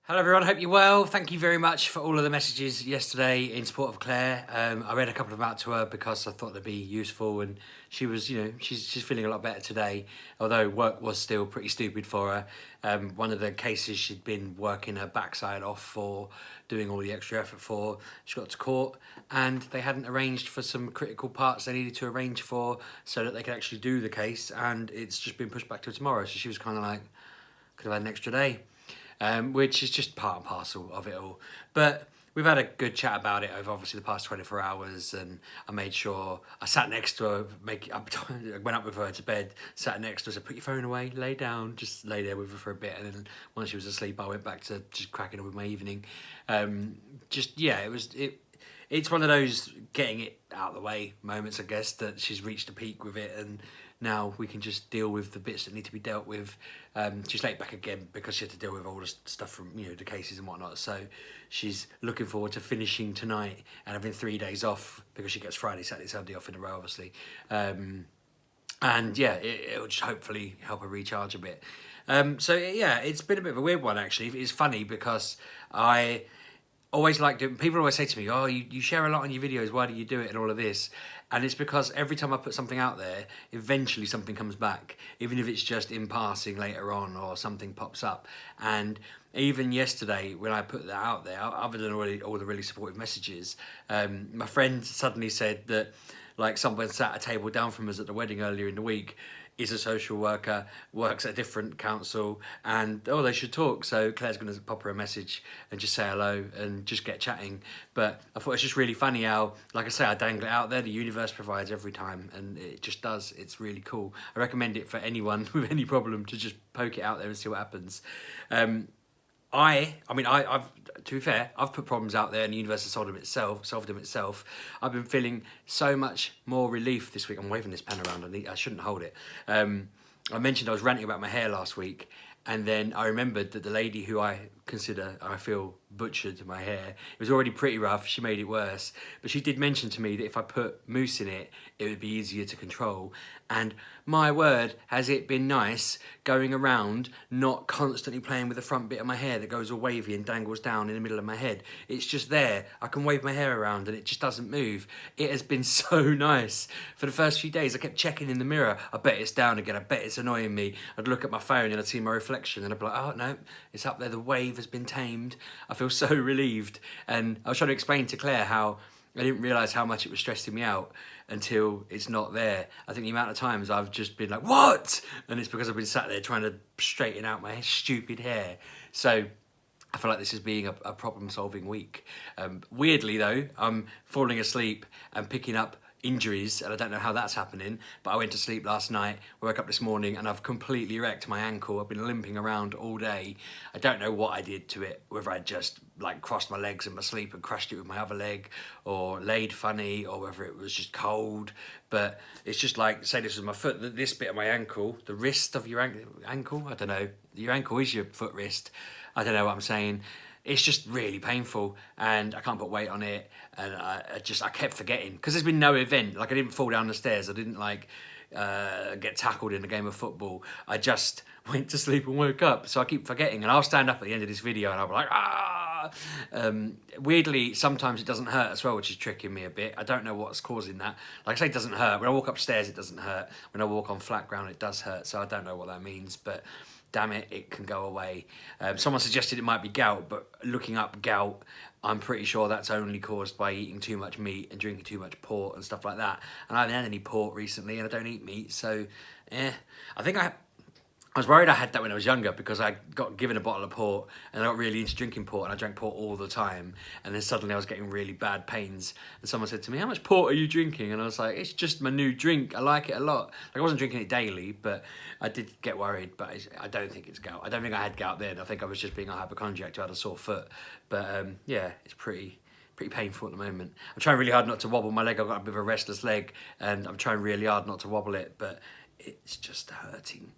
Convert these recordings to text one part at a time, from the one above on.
Hello everyone, hope you're well. Thank you very much for all of the messages yesterday in support of Claire. I read a couple of them out to her because I thought they'd be useful, and she was, she's feeling a lot better today, although work was still pretty stupid for her. One of the cases she'd been working her backside off for, doing all the extra effort for, she got to court and they hadn't arranged for some critical parts they needed to arrange for so that they could actually do the case, and it's just been pushed back till tomorrow. So she was kind of like, could have had an extra day. Which is just part and parcel of it all. But we've had a good chat about it over obviously the past 24 hours, and I made sure I sat next to her, I went up with her to bed, sat next to her, said, put your phone away, lay down, just lay there with her for a bit, and then once she was asleep I went back to just cracking on with my evening. It's one of those getting it out of the way moments, I guess, that she's reached a peak with it, and now we can just deal with the bits that need to be dealt with. She's late back again because she had to deal with all the stuff from the cases and whatnot, so she's looking forward to finishing tonight and having 3 days off because she gets Friday, Saturday, Sunday off in a row, obviously. And yeah, it'll just hopefully help her recharge a bit. It's been a bit of a weird one actually. It's funny because I always liked it. People always say to me, oh, you share a lot on your videos, why do you do it, and all of this. And it's because every time I put something out there, eventually something comes back, even if it's just in passing later on or something pops up. And even yesterday when I put that out there, other than all the really supportive messages, my friend suddenly said that like someone sat a table down from us at the wedding earlier in the week is a social worker, works at a different council, and they should talk. So Claire's going to pop her a message and just say hello and just get chatting. But I thought it's just really funny how, like I say, I dangle it out there, the universe provides every time, and it just does. It's really cool. I recommend it for anyone with any problem to just poke it out there and see what happens. I've to be fair, I've put problems out there and the universe has solved them itself. I've been feeling so much more relief this week. I'm waving this pen around, I shouldn't hold it. I mentioned I was ranting about my hair last week, and then I remembered that the lady who I feel butchered my hair, it was already pretty rough, she made it worse, but she did mention to me that if I put mousse in it, it would be easier to control. And my word, has it been nice going around not constantly playing with the front bit of my hair that goes all wavy and dangles down in the middle of my head. It's just there. I can wave my hair around and it just doesn't move. It has been so nice. For the first few days I kept checking in the mirror. I bet it's down again. I bet it's annoying me. I'd look at my phone and I'd see my reflection and I'd be like, oh no, it's up there. The wave has been tamed. I feel so relieved. And I was trying to explain to Claire how I didn't realise how much it was stressing me out until it's not there. I think the amount of times I've just been like, what? And it's because I've been sat there trying to straighten out my stupid hair. So I feel like this is being a problem-solving week. Weirdly though, I'm falling asleep and picking up injuries, and I don't know how that's happening, but I went to sleep last night, woke up this morning, and I've completely wrecked my ankle. I've been limping around all day. I don't know what I did to it, whether I just like crossed my legs in my sleep and crushed it with my other leg, or laid funny, or whether it was just cold. But it's just like, say this was my foot, this bit of my ankle, the wrist of your ankle, I don't know, your ankle is your foot wrist, I don't know what I'm saying. It's just really painful and I can't put weight on it, and I kept forgetting because there's been no event. Like I didn't fall down the stairs, I didn't like get tackled in a game of football. I just went to sleep and woke up, so I keep forgetting, and I'll stand up at the end of this video and I'll be like, ah! Weirdly, sometimes it doesn't hurt as well, which is tricking me a bit. I don't know what's causing that. Like I say, it doesn't hurt. When I walk upstairs, it doesn't hurt. When I walk on flat ground, it does hurt, so I don't know what that means, but damn it, it can go away. Someone suggested it might be gout, but looking up gout, I'm pretty sure that's only caused by eating too much meat and drinking too much port and stuff like that. And I haven't had any port recently, and I don't eat meat, so I think I was worried I had that when I was younger because I got given a bottle of port and I got really into drinking port and I drank port all the time, and then suddenly I was getting really bad pains and someone said to me, how much port are you drinking? And I was like, it's just my new drink, I like it a lot. Like I wasn't drinking it daily, but I did get worried, but I don't think it's gout. I don't think I had gout then. I think I was just being a hypochondriac who had a sore foot. But yeah, it's pretty painful at the moment. I'm trying really hard not to wobble my leg. I've got a bit of a restless leg and I'm trying really hard not to wobble it, but it's just hurting.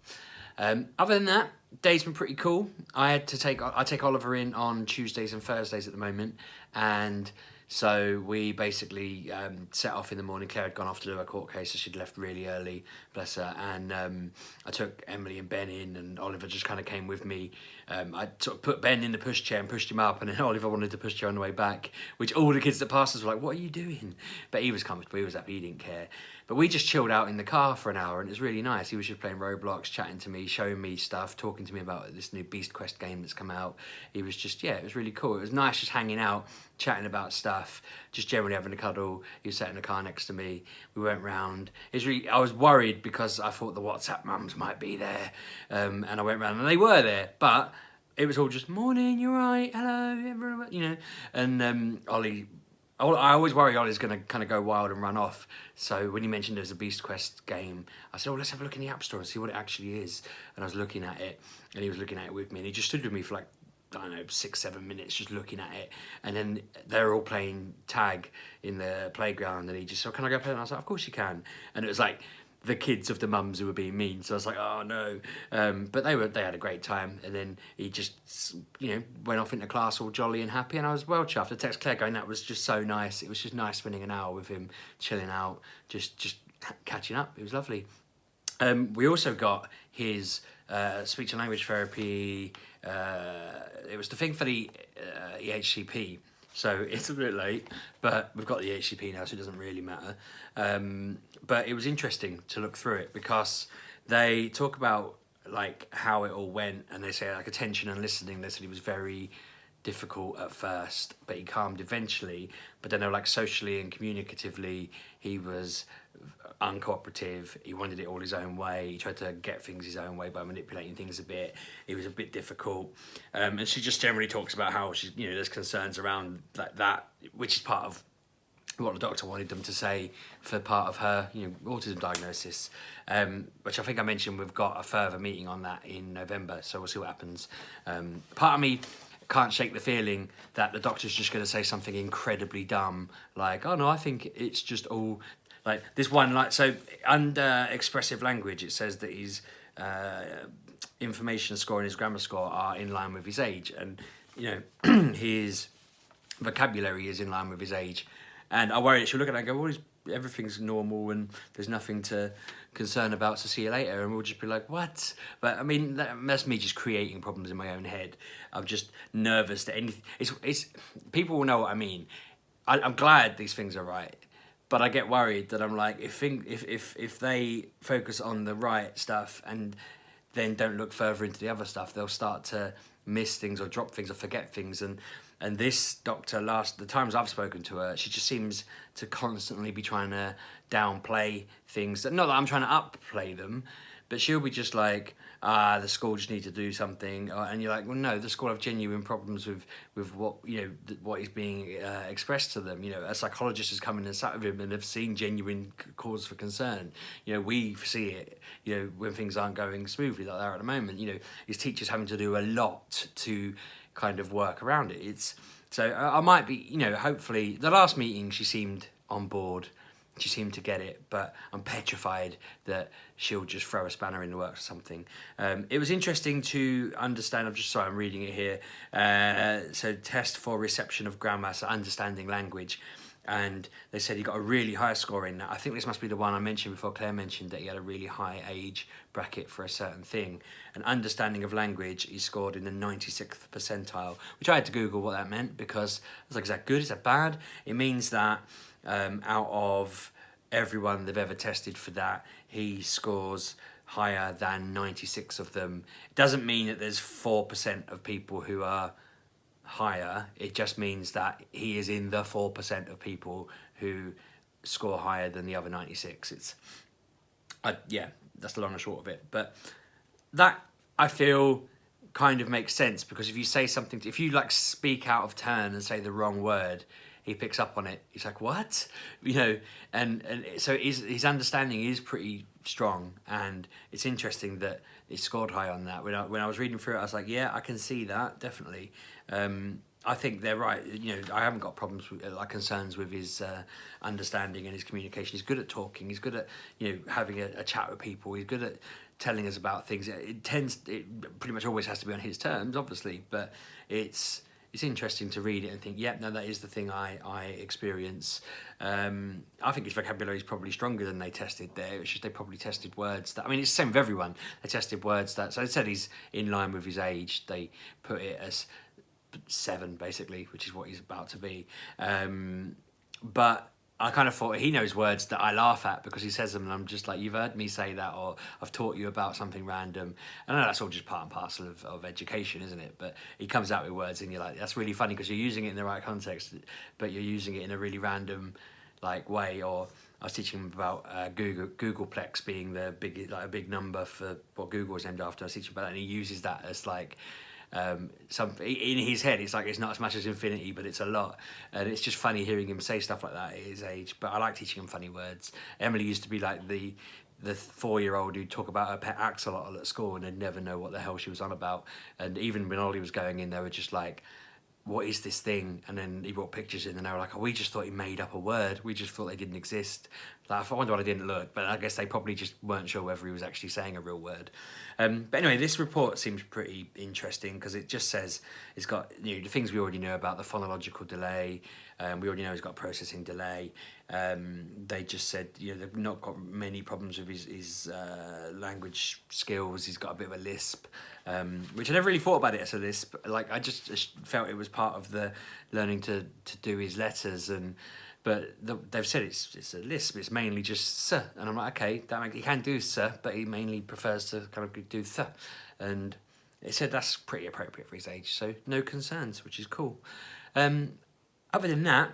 Other than that, day's been pretty cool. I take Oliver in on Tuesdays and Thursdays at the moment, and So we basically set off in the morning. Claire had gone off to do her court case, so she'd left really early, bless her. And I took Emily and Ben in, and Oliver just kind of came with me. I sort of put Ben in the pushchair and pushed him up, and then Oliver wanted the pushchair on the way back, which all the kids that passed us were like, "What are you doing?" But he was comfortable, he was happy, he didn't care. But we just chilled out in the car for an hour, and it was really nice. He was just playing Roblox, chatting to me, showing me stuff, talking to me about this new Beast Quest game that's come out. He was just, yeah, it was really cool. It was nice just hanging out, chatting about stuff, just generally having a cuddle. He was sat in the car next to me. We went round. I was worried because I thought the WhatsApp mums might be there, and I went round and they were there, but it was all just, morning, you're right, hello, everyone, you know. And Ollie, I always worry Ollie's going to kind of go wild and run off. So when you mentioned there's a Beast Quest game, I said, let's have a look in the App Store and see what it actually is. And I was looking at it, and he was looking at it with me, and he just stood with me for like, I don't know, 6-7 minutes just looking at it. And then they were all playing tag in the playground, and he just said, can I go play? And I was like, of course you can. And it was like the kids of the mums who were being mean, so I was like, oh no. But they had a great time, and then he just, you know, went off into class all jolly and happy, and I was well chuffed. I texted Claire going, that was just so nice. It was just nice spending an hour with him, chilling out, just catching up. It was lovely. We also got his speech and language therapy. It was the thing for the EHCP. So it's a bit late, but we've got the EHCP now, so it doesn't really matter. But it was interesting to look through it because they talk about like how it all went, and they say like attention and listening. They said he was very difficult at first, but he calmed eventually. But then they were like socially and communicatively, he was uncooperative. He wanted it all his own way. He tried to get things his own way by manipulating things a bit. He was a bit difficult, and she just generally talks about how she's, you know, there's concerns around that, which is part of what the doctor wanted them to say for part of her, you know, autism diagnosis, which I think I mentioned we've got a further meeting on that in November, so we'll see what happens. Part of me can't shake the feeling that the doctor's just going to say something incredibly dumb, like, oh no, I think it's just all, like this one, like, so under expressive language, it says that his information score and his grammar score are in line with his age, and, you know, his vocabulary is in line with his age. And I worry that she'll look at it and go, well, everything's normal and there's nothing to concern about, so see you later. And we'll just be like, what? But I mean, that's me just creating problems in my own head. I'm just nervous that anything, it's people will know what I mean. I'm glad these things are right, but I get worried that I'm like, if they focus on the right stuff and then don't look further into the other stuff, they'll start to miss things or drop things or forget things. And this doctor, the times I've spoken to her, she just seems to constantly be trying to downplay things. Not that I'm trying to upplay them, but she'll be just like, the school just need to do something. And you're like, well, no, the school have genuine problems with what, you know, what is being expressed to them. You know, a psychologist has come in and sat with him and have seen genuine cause for concern. You know, we see it, you know, when things aren't going smoothly like they are at the moment. You know, his teacher's having to do a lot to kind of work around it. So I might be, you know, hopefully the last meeting she seemed on board, she seemed to get it, but I'm petrified that she'll just throw a spanner in the works or something. It was interesting to understand, I'm reading it here. So test for reception of grammar, so understanding language. And they said he got a really high score in that. I think this must be the one I mentioned before. Claire mentioned that he had a really high age bracket for a certain thing. An understanding of language, he scored in the 96th percentile, which I had to Google what that meant, because I was like, is that good? Is that bad? It means that out of everyone they've ever tested for that, he scores higher than 96 of them. It doesn't mean that there's 4% of people who are higher. It just means that he is in the 4% of people who score higher than the other 96. Yeah, that's the long and short of it. But that, I feel, kind of makes sense, because if you say something, if you like speak out of turn and say the wrong word, he picks up on it. He's like, what? You know, and so his understanding is pretty strong, and it's interesting that he scored high on that. When I was reading through it, I was like, yeah, I can see that, definitely. I think they're right. You know, I haven't got problems with, like, concerns with his understanding and his communication. He's good at talking. He's good at, you know, having a chat with people. He's good at telling us about things. It pretty much always has to be on his terms, obviously, but it's it's interesting to read it and think, yep, no, that is the thing I experience. I think his vocabulary is probably stronger than they tested there. It's just they probably tested words that, I mean, it's the same with everyone. They tested words that, so they said he's in line with his age. They put it as 7, basically, which is what he's about to be. But I kind of thought he knows words that I laugh at because he says them and I'm just like, you've heard me say that, or I've taught you about something random. I know that's all just part and parcel of education, isn't it? But he comes out with words and you're like, that's really funny because you're using it in the right context, but you're using it in a really random like way. Or I was teaching him about Googleplex being the big, like a big number for what Google was named after. I was teaching about that and he uses that as like, some in his head it's like it's not as much as infinity but it's a lot, and it's just funny hearing him say stuff like that at his age. But I like teaching him funny words. Emily used to be like the 4-year-old who'd talk about her pet axolotl at school and they'd never know what the hell she was on about, and even when Ollie was going in they were just like, what is this thing? And then he brought pictures in and they were like, oh, we just thought he made up a word, we just thought they didn't exist. Like, I wonder why I didn't look, but I guess they probably just weren't sure whether he was actually saying a real word. But anyway, this report seems pretty interesting because it just says it's got, you know, the things we already know about the phonological delay. We already know he's got a processing delay. They just said, you know, they've not got many problems with his language skills. He's got a bit of a lisp, which I never really thought about it as a lisp. Like, I just felt it was part of the learning to do his letters. But they've said it's a lisp. It's mainly just "s," and I'm like, okay, he can do "s," but he mainly prefers to kind of do "th," and it said that's pretty appropriate for his age, so no concerns, which is cool. Other than that,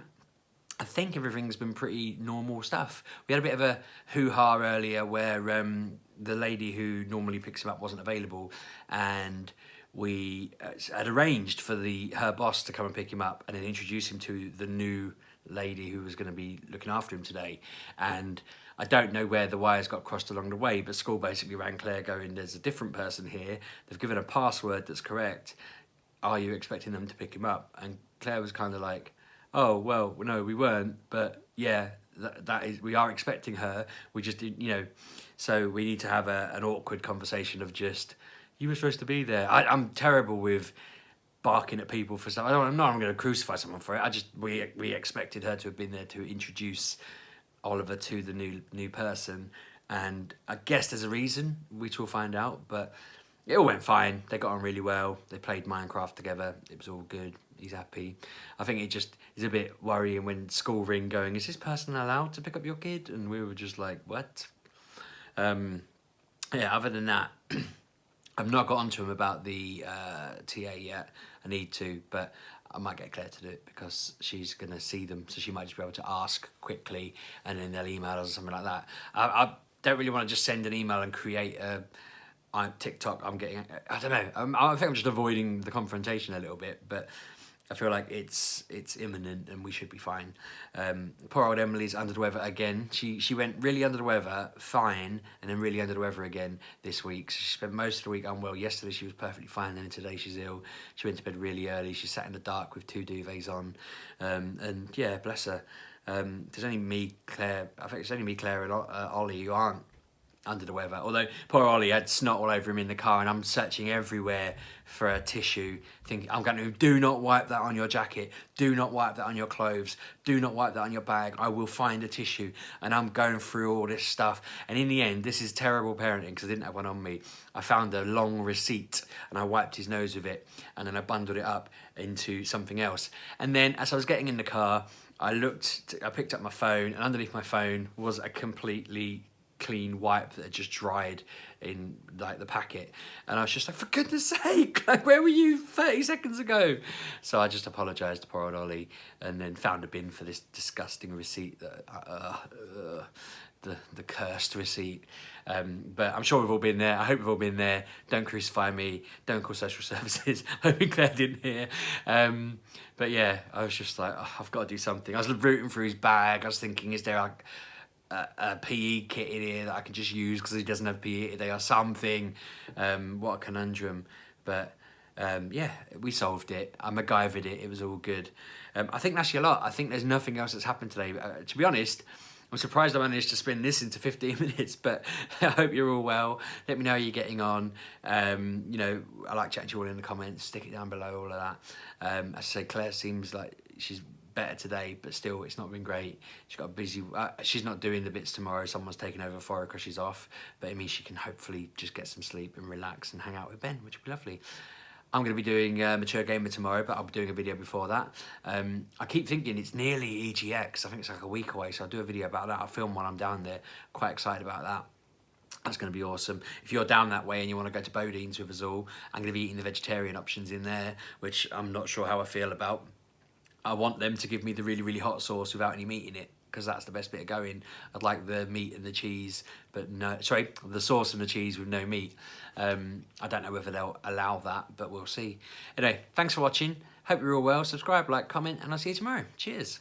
I think everything's been pretty normal stuff. We had a bit of a hoo-ha earlier where the lady who normally picks him up wasn't available, and we had arranged for her boss to come and pick him up and then introduce him to the new lady who was going to be looking after him today. And I don't know where the wires got crossed along the way, but school basically rang Claire going, there's a different person here, they've given a password that's correct, are you expecting them to pick him up? And Claire was kind of like, oh, well, no, we weren't, but yeah, that is, we are expecting her, we just didn't, you know, so we need to have an awkward conversation of just, you were supposed to be there. I'm terrible with barking at people for stuff. I'm not going to crucify someone for it. We expected her to have been there to introduce Oliver to the new person, and I guess there's a reason, which we'll find out. But it all went fine. They got on really well. They played Minecraft together. It was all good. He's happy. I think it just is a bit worrying when school ring going, is this person allowed to pick up your kid? And we were just like, what? Yeah. Other than that. I've not got onto him about the TA yet. I need to, but I might get Claire to do it because she's going to see them, so she might just be able to ask quickly and then they'll email us or something like that. I don't really want to just send an email and create a TikTok. I don't know. I think I'm just avoiding the confrontation a little bit, but I feel like it's imminent and we should be fine. Poor old Emily's under the weather again. She went really under the weather, fine, and then really under the weather again this week. So she spent most of the week unwell. Yesterday she was perfectly fine, and today she's ill. She went to bed really early. She sat in the dark with 2 duvets on. And yeah, bless her. There's only me, Claire. I think it's only me, Claire, and Ollie who aren't under the weather. Although poor Ollie had snot all over him in the car, and I'm searching everywhere for a tissue, thinking, I'm going to, do not wipe that on your jacket, do not wipe that on your clothes, do not wipe that on your bag, I will find a tissue. And I'm going through all this stuff, and in the end, this is terrible parenting because I didn't have one on me. I found a long receipt and I wiped his nose with it, and then I bundled it up into something else. And then as I was getting in the car, I picked up my phone, and underneath my phone was a completely clean wipe that had just dried in like the packet, and I was just like, for goodness sake, like, where were you 30 seconds ago? So I just apologised to poor old Ollie and then found a bin for this disgusting receipt that the cursed receipt. But I'm sure we've all been there. I hope we've all been there. Don't crucify me, don't call social services. Hoping Claire didn't hear. But yeah, I was just like, oh, I've got to do something. I was rooting through his bag. I was thinking, is there like a PE kit in here that I can just use because he doesn't have PE today or something? What a conundrum. But yeah, we solved it. I MacGyvered it. It was all good. I think that's a lot. I think there's nothing else that's happened today. To be honest, I'm surprised I managed to spin this into 15 minutes, but I hope you're all well. Let me know how you're getting on. You know, I like chatting to you all in the comments. Stick it down below, all of that. As I say, Claire seems like she's better today, but still, it's not been great. She's got a busy. She's not doing the bits tomorrow. Someone's taking over for her because she's off. But it means she can hopefully just get some sleep and relax and hang out with Ben, which would be lovely. I'm going to be doing Mature Gamer tomorrow, but I'll be doing a video before that. I keep thinking it's nearly EGX. I think it's like a week away, so I'll do a video about that. I'll film while I'm down there. Quite excited about that. That's going to be awesome. If you're down that way and you want to go to Bodine's with us all, I'm going to be eating the vegetarian options in there, which I'm not sure how I feel about. I want them to give me the really, really hot sauce without any meat in it, because that's the best bit of going. I'd like the meat and the cheese, but no, sorry, the sauce and the cheese with no meat. I don't know whether they'll allow that, but we'll see. Anyway, thanks for watching. Hope you're all well. Subscribe, like, comment, and I'll see you tomorrow. Cheers.